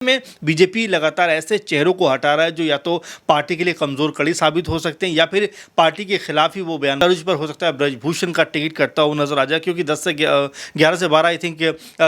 में बीजेपी लगातार ऐसे चेहरों को हटा रहा है जो या तो पार्टी के लिए कमजोर कड़ी साबित हो सकते हैं या फिर पार्टी के खिलाफ ही वो बयान दर्ज पर हो सकता है ब्रजभूषण का टिकट कटता हुआ नजर आ जाए, क्योंकि 11 से 12 आई थिंक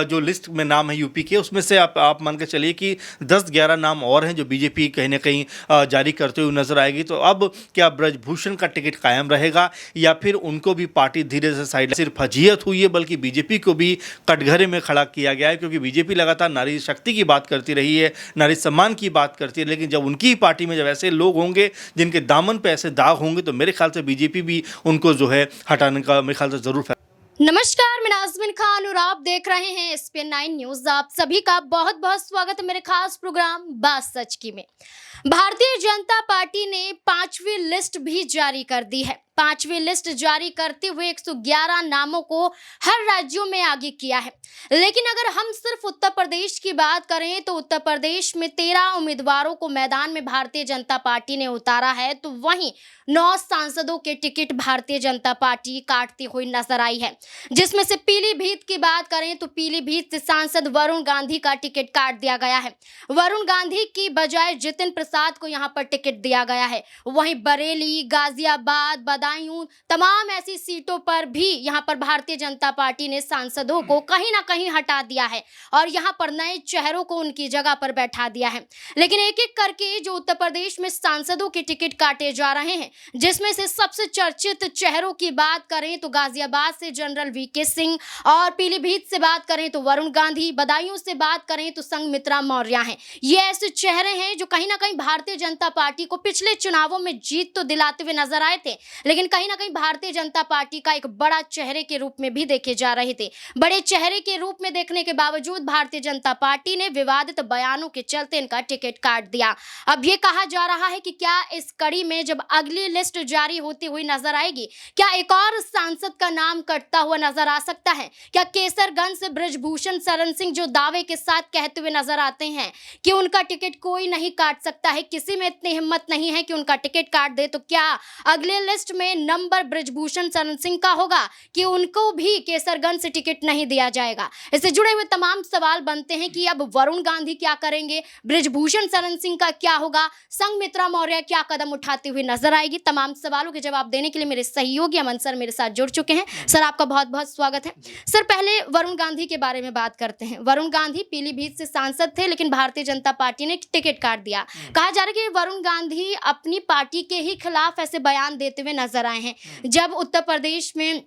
जो लिस्ट में नाम है यूपी के, उसमें से आप मान के चलिए कि 10-11 नाम और हैं जो बीजेपी कहीं ना कहीं जारी करते हुए नजर आएगी। तो अब क्या ब्रजभूषण का टिकट कायम रहेगा या फिर उनको भी पार्टी धीरे से साइड, सिर्फ फजीहत हुई है बल्कि बीजेपी को भी कटघरे में खड़ा किया गया है, क्योंकि बीजेपी लगातार नारी शक्ति की बात करती रही है, नारी सम्मान की बात करती है, लेकिन जब उनकी पार्टी में जब ऐसे लोग होंगे जिनके दामन पे ऐसे दाग होंगे तो मेरे ख्याल से बीजेपी भी उनको जो है हटाने का मेरे ख्याल से जरूर नमस्कार, मैं नाज़मीन खान और आप देख रहे हैं SPN9 न्यूज। आप सभी का बहुत बहुत स्वागत है मेरे खास प्रोग्राम बात सच की में। भारतीय जनता पार्टी ने 5वीं लिस्ट भी जारी कर दी है। 5वीं लिस्ट जारी करते हुए 111 नामों को हर राज्यों में आगे किया है। लेकिन अगर हम सिर्फ उत्तर प्रदेश की बात करें तो उत्तर प्रदेश में 13 उम्मीदवारों को मैदान में भारतीय जनता पार्टी ने उतारा है, तो वहीं 9 सांसदों के टिकट भारतीय जनता पार्टी काटती हुई नजर आई है। जिसमें से पीलीभीत की बात करें तो पीलीभीत से सांसद वरुण गांधी का टिकट काट दिया गया है। वरुण गांधी की बजाय जितिन प्रसाद को यहां पर टिकट दिया गया है। वहीं बरेली, गाजियाबाद, बदायूं, तमाम ऐसी सीटों पर भी यहां पर भारतीय जनता पार्टी ने सांसदों को कहीं ना कहीं हटा दिया है और यहां पर नए चेहरों को उनकी जगह पर बैठा दिया है। लेकिन एक एक करके जो उत्तर प्रदेश में सांसदों के टिकट काटे जा रहे हैं, जिसमें से सबसे चर्चित चेहरों की बात करें तो गाजियाबाद से जनरल वीके सिंह, और पीलीभीत से बात करें तो वरुण गांधी, बदायूं से बात करें तो संघमित्रा मौर्य हैं। ये ऐसे चेहरे हैं जो कहीं ना कहीं भारतीय जनता पार्टी को पिछले चुनावों में जीत तो दिलाते हुए नजर आए थे, लेकिन कहीं ना कहीं भारतीय जनता पार्टी का एक बड़ा चेहरे के रूप में भी देखे जा रहे थे। बड़े चेहरे के रूप में देखने के बावजूद भारतीय जनता पार्टी ने विवादित बयानों के चलते इनका टिकट काट दिया। अब ये कहा जा रहा है कि क्या इस कड़ी में जब अगली लिस्ट जारी होती हुई नजर आएगी, क्या एक और सांसद का नाम कटता हुआ नजर आ सकता है? क्या केसरगंज से ब्रजभूषण शरण सिंह जो दावे के साथ कहते हुए नजर आते हैं कि उनका टिकट कोई नहीं काट सकता है, किसी में इतनी हिम्मत नहीं है कि उनका टिकट काट दे, तो क्या अगले लिस्ट में नंबर ब्रजभूषण शरण सिंह का होगा कि उनको भी केसरगंज से टिकट नहीं दिया जाएगा? इससे जुड़े हुए तमाम सवाल बनते हैं कि अब वरुण गांधी क्या करेंगे, ब्रजभूषण शरण सिंह का क्या होगा, संघमित्रा मौर्य क्या कदम उठाती हुई नजर आएगी? तमाम सवालों के जवाब देने के लिए मेरे सहयोगी अमन सर मेरे साथ जुड़ चुके हैं। सर, आपका बहुत बहुत स्वागत है। सर, पहले वरुण गांधी के बारे में बात करते हैं। वरुण गांधी पीलीभीत से सांसद थे, लेकिन भारतीय जनता पार्टी ने टिकट काट दिया। कहा जा रहा है कि वरुण गांधी अपनी पार्टी के ही खिलाफ ऐसे बयान देते हुए नजर आए हैं। जब उत्तर प्रदेश में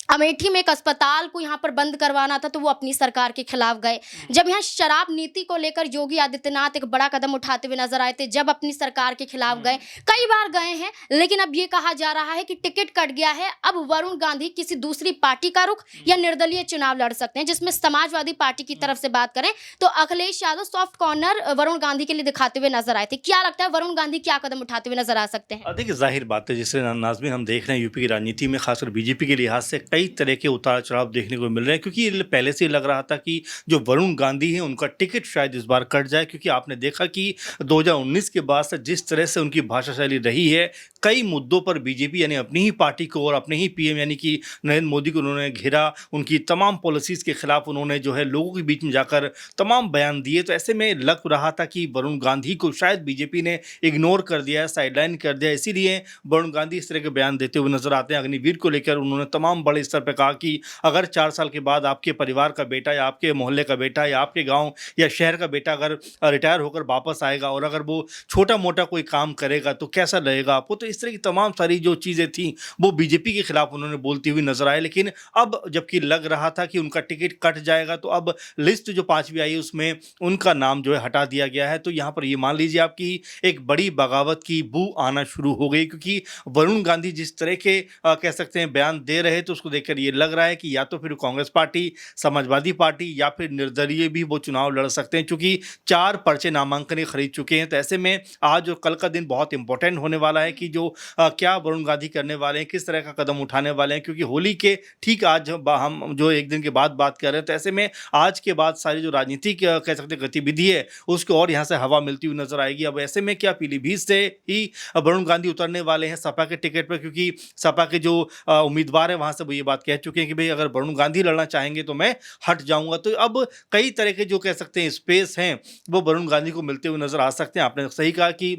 अमेठी में एक अस्पताल को यहाँ पर बंद करवाना था तो वो अपनी सरकार के खिलाफ गए। जब यहाँ शराब नीति को लेकर योगी आदित्यनाथ एक बड़ा कदम उठाते हुए नजर आए थे, जब अपनी सरकार के खिलाफ गए, कई बार गए हैं। लेकिन अब ये कहा जा रहा है कि टिकट कट गया है। अब वरुण गांधी किसी दूसरी पार्टी का रुख या निर्दलीय चुनाव लड़ सकते हैं, जिसमें समाजवादी पार्टी की तरफ से बात करें तो अखिलेश यादव सॉफ्ट कॉर्नर वरुण गांधी के लिए दिखाते हुए नजर आए थे। क्या लगता है वरुण गांधी क्या कदम उठाते हुए नजर आ सकते हैं? देखिए, जाहिर बात है, जिससे नाज़मीन हम देख रहे हैं यूपी की राजनीति में खासकर बीजेपी के लिहाज से कई तरह के उतार चढ़ाव देखने को मिल रहे हैं, क्योंकि ये पहले से ही लग रहा था कि जो वरुण गांधी हैं उनका टिकट शायद इस बार कट जाए, क्योंकि आपने देखा कि 2019 के बाद से जिस तरह से उनकी भाषा शैली रही है, कई मुद्दों पर बीजेपी यानी अपनी ही पार्टी को और अपने ही पीएम यानी कि नरेंद्र मोदी को उन्होंने घेरा, उनकी तमाम पॉलिसीज के खिलाफ उन्होंने जो है लोगों के बीच में जाकर तमाम बयान दिए। तो ऐसे में लग रहा था कि वरुण गांधी को शायद बीजेपी ने इग्नोर कर दिया, साइडलाइन कर दिया, इसीलिए वरुण गांधी इस तरह के बयान देते हुए नजर आते हैं। अग्निवीर को लेकर उन्होंने तमाम बड़े स्तर पर कहा कि अगर 4 साल के बाद आपके परिवार का बेटा या आपके मोहल्ले का बेटा या आपके गांव या शहर का बेटा अगर रिटायर होकर वापस आएगा और अगर वो छोटा मोटा कोई काम करेगा तो कैसा लगेगा आपको? तो इस तरह की तमाम सारी जो चीज़ें थी वो बीजेपी के खिलाफ उन्होंने बोलती हुई नजर आए। लेकिन अब जबकि लग रहा था कि उनका टिकट कट जाएगा, तो अब लिस्ट जो 5वीं आई उसमें उनका नाम जो है हटा दिया गया है। तो यहाँ पर ये मान लीजिए आपकी एक बड़ी बगावत की बू आना शुरू हो गई, क्योंकि वरुण गांधी जिस तरह के कह सकते हैं बयान दे रहे तो उसको देखकर ये लग रहा है कि या तो फिर कांग्रेस पार्टी, समाजवादी पार्टी या फिर निर्दलीय भी वो चुनाव लड़ सकते हैं, क्योंकि 4 पर्चे नामांकन खरीद चुके हैं। तो ऐसे में आज और कल का दिन बहुत इंपॉर्टेंट होने वाला है कि जो क्या वरुण गांधी करने वाले हैं, किस तरह का कदम उठाने वाले हैं, क्योंकि होली के ठीक आज हम जो एक दिन के बाद बात कर रहे हैं, तो ऐसे में आज के बाद सारी जो राजनीतिक कह सकते हैं गतिविधि है उसको और यहाँ से हवा मिलती हुई नजर आएगी। अब ऐसे में क्या पीलीभीत से ही वरुण गांधी उतरने वाले हैं सपा के टिकट पर, क्योंकि सपा के जो उम्मीदवार है वहां से वो ये बात कह चुके हैं कि भाई अगर वरुण गांधी लड़ना चाहेंगे तो मैं हट जाऊंगा। तो अब कई तरह के जो कह सकते हैं स्पेस हैं वो वरुण गांधी को मिलते हुए नजर आ सकते हैं। आपने सही कहा कि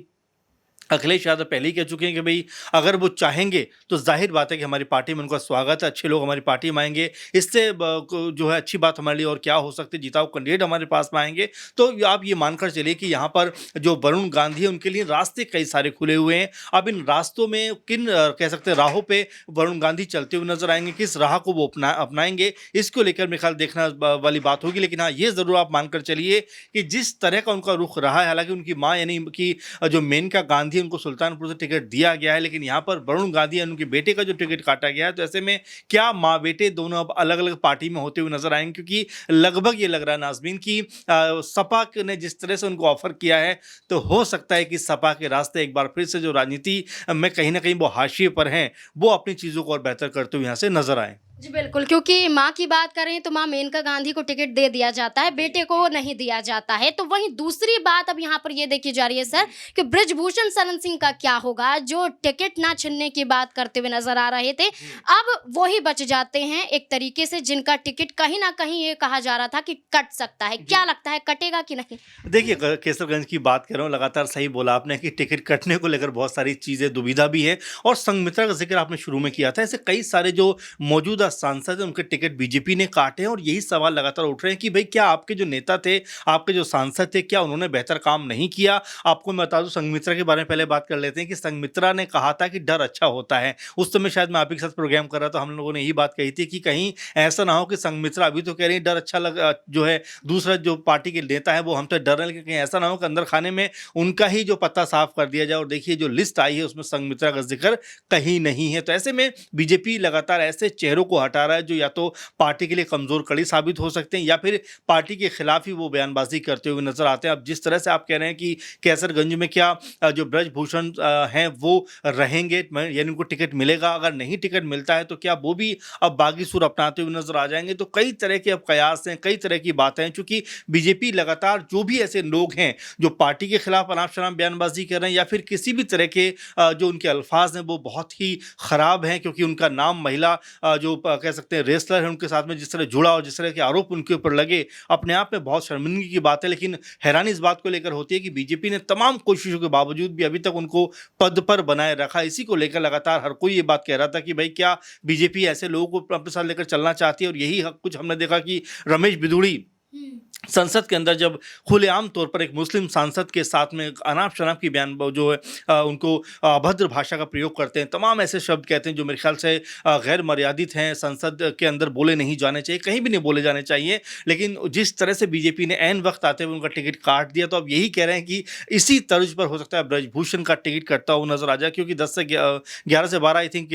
अखिलेश यादव पहले ही कह चुके हैं कि भाई अगर वो चाहेंगे तो जाहिर बात है कि हमारी पार्टी में उनका स्वागत है, अच्छे लोग हमारी पार्टी में आएंगे। इससे जो है अच्छी बात हमारे लिए और क्या हो सकती है, जिताऊ कैंडिडेट हमारे पास में आएंगे। तो आप ये मानकर चलिए कि यहाँ पर जो वरुण गांधी है उनके लिए रास्ते कई सारे खुले हुए हैं। अब इन रास्तों में किन कह सकते हैं राहों पे वरुण गांधी चलते हुए नजर आएंगे, किस राह को वो अपनाएंगे, इसको लेकर मेरे ख्याल देखना वाली बात होगी। लेकिन हाँ, ये जरूर आप मानकर चलिए कि जिस तरह का उनका रुख रहा है, हालांकि उनकी माँ यानी कि जो मेनका गांधी उनको सुल्तानपुर से टिकट दिया गया है, लेकिन यहाँ पर वरुण गांधी उनके बेटे का जो टिकट काटा गया है, तो ऐसे में क्या माँ बेटे दोनों अब अलग अलग पार्टी में होते हुए नजर आएंगे? क्योंकि लगभग ये लग रहा है नाज़मीन की सपा ने जिस तरह से उनको ऑफर किया है, तो हो सकता है कि सपा के रास्ते एक बार फिर से जो राजनीति में कहीं ना कहीं वो हाशिए पर हैं, वो अपनी चीज़ों को और बेहतर करते हुए यहाँ से नजर आए। जी बिल्कुल, क्योंकि माँ की बात करें तो माँ मेनका गांधी को टिकट दे दिया जाता है, बेटे को नहीं दिया जाता है। तो वहीं दूसरी बात अब यहाँ पर ये देखी जा रही है सर कि बृजभूषण शरण सिंह का क्या होगा, जो टिकट ना चुनने की बात करते हुए नजर आ रहे थे, अब वही बच जाते हैं एक तरीके से, जिनका टिकट कहीं ना कहीं ये कहा जा रहा था कि कट सकता है। क्या लगता है, कटेगा कि नहीं? देखिए, केसरगंज की बात कर रहा हूँ, लगातार सही बोला आपने कि टिकट कटने को लेकर बहुत सारी चीज़ें दुविधा भी है, और संघमित्रा का जिक्र आपने शुरू में किया था। ऐसे कई सारे जो मौजूदा सांसद हैं उनके टिकट बीजेपी ने काटे हैं, और यही सवाल लगातार उठ रहे हैं कि भाई क्या आपके जो नेता थे, आपके जो सांसद थे, क्या उन्होंने बेहतर काम नहीं किया? आपको मैं बता दूं, संघमित्रा के बारे में पहले बात कर लेते हैं कि संघमित्रा ने कहा था कि डर अच्छा होता है। उस समय शायद मैं आप ही के साथ प्रोग्राम कर रहा था, हम लोगों ने यही बात कही थी कि कहीं ऐसा ना हो कि संघमित्रा अभी तो कह रही है डर अच्छा जो है दूसरा जो पार्टी के नेता है वो हमसे डर रहे हैं, लेकिन कहीं ऐसा ना हो कि अंदर खाने में उनका ही जो पत्ता साफ कर दिया जाए। और देखिए जो लिस्ट आई है उसमें संघमित्रा का जिक्र कहीं नहीं है। तो ऐसे में बीजेपी लगातार ऐसे चेहरों को हटा रहा है जो या तो पार्टी के लिए कमजोर कड़ी साबित हो सकते हैं, या फिर पार्टी के खिलाफ ही वो बयानबाजी करते हुए नजर आते हैं। अब जिस तरह से आप कह रहे हैं कि कैसरगंज में क्या जो ब्रजभूषण हैं वो रहेंगे, यानी उनको टिकट मिलेगा, अगर नहीं टिकट मिलता है तो क्या वो भी अब बागी सुर अपनाते हुए नजर आ जाएंगे? तो कई तरह के अब कयास हैं, कई तरह की बातें हैं, चूंकि बीजेपी लगातार जो भी ऐसे लोग हैं जो पार्टी के खिलाफ अनाप शनाप बयानबाजी कर रहे हैं, या फिर किसी भी तरह के जो उनके अल्फाज हैं वो बहुत ही खराब हैं, क्योंकि उनका नाम महिला जो कह सकते हैं रेसलर है उनके साथ में जिस तरह जुड़ा और जिस तरह के आरोप उनके ऊपर लगे, अपने आप में बहुत शर्मिंदगी की बात है। लेकिन हैरानी इस बात को लेकर होती है कि बीजेपी ने तमाम कोशिशों के बावजूद भी अभी तक उनको पद पर बनाए रखा। इसी को लेकर लगातार हर कोई ये बात कह रहा था कि भाई क्या बीजेपी ऐसे लोगों को अपने साथ लेकर चलना चाहती है? और यही कुछ हमने देखा कि रमेश बिधूड़ी संसद के अंदर जब खुलेआम तौर पर एक मुस्लिम सांसद के साथ में अनाप शनाप की बयान जो है उनको अभद्र भाषा का प्रयोग करते हैं, तमाम ऐसे शब्द कहते हैं जो मेरे ख्याल से गैर मर्यादित हैं, संसद के अंदर बोले नहीं जाने चाहिए, कहीं भी नहीं बोले जाने चाहिए। लेकिन जिस तरह से बीजेपी ने ऐन वक्त आते हुए उनका टिकट काट दिया, तो अब यही कह रहे हैं कि इसी तर्ज पर हो सकता है ब्रजभूषण का टिकट कटता हुआ नजर आ जाए, क्योंकि 10 से 11 से 12 आई थिंक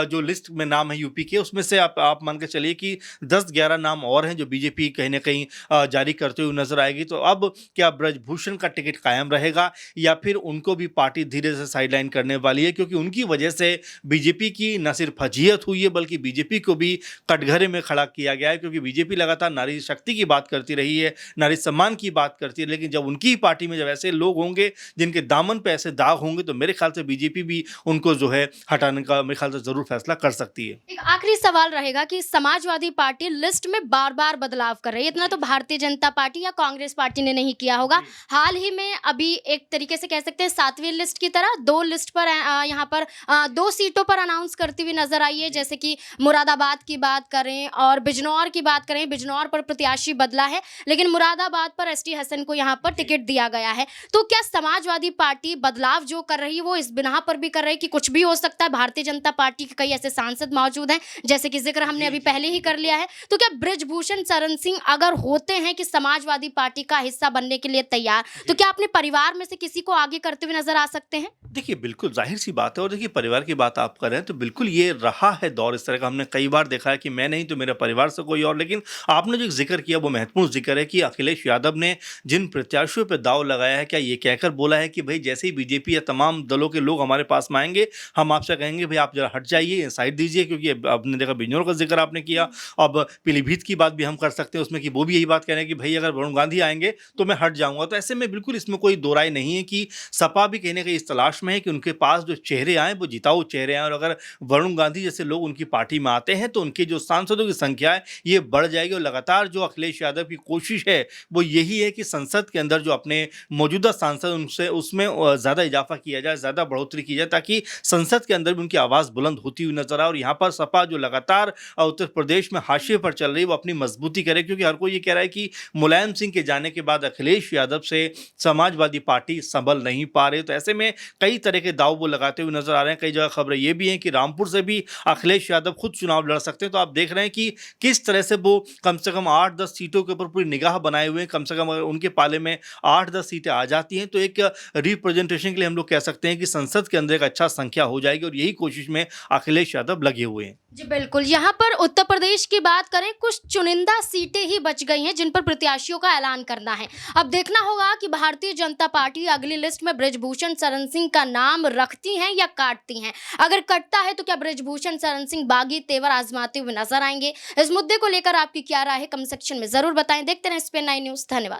जो लिस्ट में नाम है यूपी के, उसमें से आप मान के चलिए कि 10-11 नाम और हैं जो बीजेपी कहीं ना कहीं जारी करते हुए नजर आएगी। तो अब क्या ब्रजभूषण का टिकट कायम रहेगा, या फिर उनको भी पार्टी धीरे से साइडलाइन करने वाली है? क्योंकि उनकी वजह से बीजेपी की न सिर्फ फजीहत हुई है, बल्कि बीजेपी को भी कटघरे में खड़ा किया गया है। क्योंकि बीजेपी लगातार नारी शक्ति की बात करती रही है, नारी सम्मान की बात करती है, लेकिन जब उनकी पार्टी में जब ऐसे लोग होंगे जिनके दामन पे ऐसे दाग होंगे, तो मेरे ख्याल से बीजेपी भी उनको जो है हटाने का मेरे ख्याल से जरूर फैसला कर सकती है। एक आखिरी सवाल रहेगा कि समाजवादी पार्टी लिस्ट में बार बार बदलाव कर रही है, इतना तो भारतीय जनता पार्टी या कांग्रेस पार्टी ने नहीं किया होगा। हाल ही में अभी एक तरीके से कह सकते हैं 7वीं लिस्ट की तरह 2 लिस्ट पर यहाँ पर 2 सीटों पर अनाउंस करती हुई नजर आई है, जैसे कि मुरादाबाद की बात करें और बिजनौर की बात करें। बिजनौर पर प्रत्याशी बदला है, लेकिन मुरादाबाद पर एसटी हसन को यहाँ पर टिकट दिया गया है। तो क्या समाजवादी पार्टी बदलाव जो कर रही है वो इस बिना पर भी कर रही है कि कुछ भी हो सकता है? भारतीय जनता पार्टी के कई ऐसे सांसद मौजूद हैं, जैसे कि जिक्र हमने अभी पहले ही कर लिया है। तो क्या बृजभूषण शरण सिंह अगर होते हैं कि समाजवादी पार्टी का हिस्सा बनने के लिए तैयार, तो क्या अपने परिवार में से किसी को आगे करते हुए नजर आ सकते हैं? देखिए, बिल्कुल जाहिर सी बात है। और देखिए, परिवार की बात आप कर रहे हैं तो बिल्कुल ये रहा है दौर इस तरह का, हमने कई बार देखा है कि मैं नहीं तो मेरे परिवार से कोई और। लेकिन आपने जो जिक्र किया वो महत्वपूर्ण जिक्र है कि अखिलेश यादव ने जिन प्रत्याशियों पर दाव लगाया है, क्या ये कहकर बोला है कि भाई जैसे ही बीजेपी या तमाम दलों के लोग हमारे पास में आएंगे, हम आपसे कहेंगे भाई आप जरा हट जाइए, साइड दीजिए? क्योंकि आपने देखा बिजनौर का जिक्र आपने किया, अब पीलीभीत की बात भी हम कर सकते हैं उसमें कि वो भी यही बात कह रहे हैं कि भाई अगर वरुण गांधी आएंगे तो मैं हट जाऊंगा। तो ऐसे में बिल्कुल इसमें कोई दो राय नहीं है कि सपा भी कहीं ना कहीं इस तलाश में है कि उनके पास जो चेहरे आए वो जिताऊ चेहरे आए, और अगर वरुण गांधी जैसे लोग उनकी पार्टी में आते हैं तो उनके जो सांसदों की संख्या है ये बढ़ जाएगी। और लगातार जो अखिलेश यादव की कोशिश है वो यही है कि संसद के अंदर जो अपने मौजूदा सांसद उनसे उसमें ज़्यादा इजाफा किया जाए, ज़्यादा बढ़ोतरी की जाए, ताकि संसद के अंदर भी उनकी आवाज़ बुलंद होती हुई नजर आए। और यहाँ पर सपा जो लगातार उत्तर प्रदेश में हाशिए पर चल रही है वो अपनी मजबूती करे, क्योंकि हर कोई ये कह रहा है कि मुलायम सिंह के जाने के बाद अखिलेश यादव से समाजवादी पार्टी संभल नहीं पा रही। तो ऐसे में कई तरह के दाव वो लगाते हुए नजर आ रहे हैं। कई जगह खबरें ये भी हैं कि रामपुर से भी अखिलेश यादव खुद चुनाव लड़ सकते हैं। तो आप देख रहे हैं कि किस तरह से वो कम से कम 8-10 सीटों के ऊपर पूरी निगाह बनाए हुए हैं। कम से कम अगर उनके पाले में 8-10 सीटें आ जाती हैं तो एक रिप्रेजेंटेशन के लिए हम लोग कह सकते हैं कि संसद के अंदर एक अच्छा संख्या हो जाएगी, और यही कोशिश में अखिलेश यादव लगे हुए हैं। जी बिल्कुल। यहाँ पर उत्तर प्रदेश की बात करें, कुछ चुनिंदा सीटें ही बच गई हैं जिन पर प्रत्याशियों का ऐलान करना है। अब देखना होगा कि भारतीय जनता पार्टी अगली लिस्ट में बृजभूषण शरण सिंह का नाम रखती हैं या काटती हैं। अगर कटता है तो क्या बृजभूषण शरण सिंह बागी तेवर आजमाते हुए नजर आएंगे? इस मुद्दे को लेकर आपकी क्या राय है, कमेंट सेक्शन में जरूर बताएं। देखते रहें SPN9 न्यूज़। धन्यवाद।